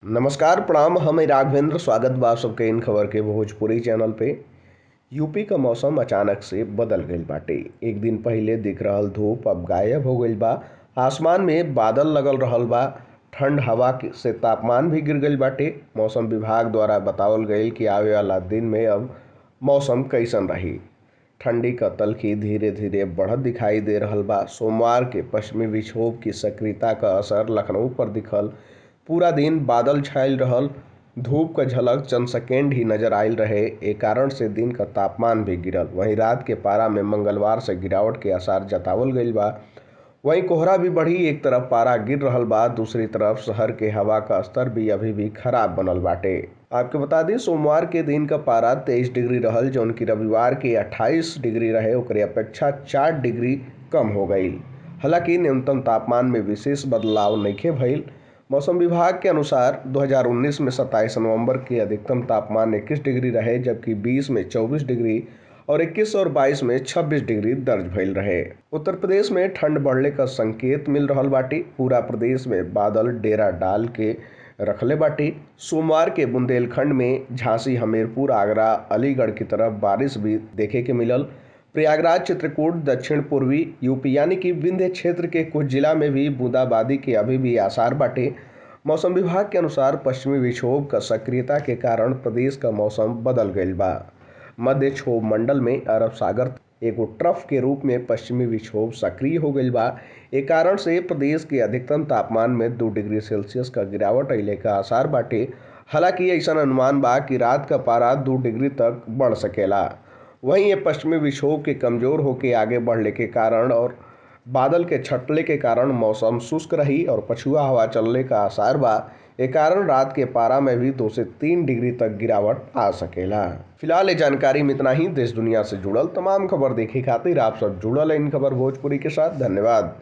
नमस्कार प्रणाम। हम राघवेंद्र स्वागत बा सबके इन खबर के भोजपुरी चैनल पे। यूपी का मौसम अचानक से बदल गईल बाटे। एक दिन पहिले दिख रहल धूप अब गायब हो गईल बा। आसमान में बादल लगल रहल बा। ठंड हवा से तापमान भी गिर गईल बाटे। मौसम विभाग द्वारा बतावल गईल कि आवे वाला दिन में अब मौसम कैसन रही। ठंडी का तलखी धीरे धीरे बढ़त दिखाई दे रहल बा। सोमवार के पश्चिमी विक्षोभ की सक्रियता का असर लखनऊ पर दिखल। पूरा दिन बादल छायल रहल। धूप का झलक चंद सेकेंड ही नजर आयल रहे। एक कारण से दिन का तापमान भी गिरल। वहीं रात के पारा में मंगलवार से गिरावट के आसार जतावल गईल बा। वहीं कोहरा भी बढ़ी। एक तरफ पारा गिर रहल बा, दूसरी तरफ शहर के हवा का स्तर भी अभी भी खराब बनल बाटे। आपको बता दें सोमवार के दिन का पारा 23 डिग्री रहल, जौन की रविवार के 28 डिग्री रहे। ओकरे अपेक्षा 4 डिग्री कम हो गई। हालांकि न्यूनतम तापमान में विशेष बदलाव नइखे भइल। मौसम विभाग के अनुसार 2019 में 27 नवंबर के अधिकतम तापमान 21 डिग्री रहे, जबकि 20 में 24 डिग्री और 21 और 22 में 26 डिग्री दर्ज भइल रहे। उत्तर प्रदेश में ठंड बढ़ले का संकेत मिल रहल बाटी। पूरा प्रदेश में बादल डेरा डाल के रखले बाटी। सोमवार के बुंदेलखंड में झांसी, हमीरपुर, आगरा, अलीगढ़ की तरफ बारिश भी देखे के मिलल। प्रयागराज, चित्रकूट, दक्षिण पूर्वी यूपी यानी कि विंध्य क्षेत्र के कुछ जिला में भी बूंदाबांदी के अभी भी आसार बाटे। मौसम विभाग के अनुसार पश्चिमी विक्षोभ का सक्रियता के कारण प्रदेश का मौसम बदल गईल बा। मध्य क्षोभ मंडल में अरब सागर एगो ट्रफ के रूप में पश्चिमी विक्षोभ सक्रिय हो गईल बा। एक कारण से प्रदेश के अधिकतम तापमान में 2 डिग्री सेल्सियस का गिरावट अइले का आसार बाटे। हालांकि ऐसा अनुमान बा कि रात का पारा 2 डिग्री तक बढ़ सकेला। वहीं ये पश्चिमी विक्षोभ के कमजोर होकर आगे बढ़ने के कारण और बादल के छटले के कारण मौसम शुष्क रही और पछुआ हवा चलने का आसार बा। एक कारण रात के पारा में भी 2 से 3 डिग्री तक गिरावट आ सकेला। फिलहाल ये जानकारी में इतना ही। देश दुनिया से जुड़ल तमाम खबर देखे खातिर आप सब जुड़ल इन खबर भोजपुरी के साथ। धन्यवाद।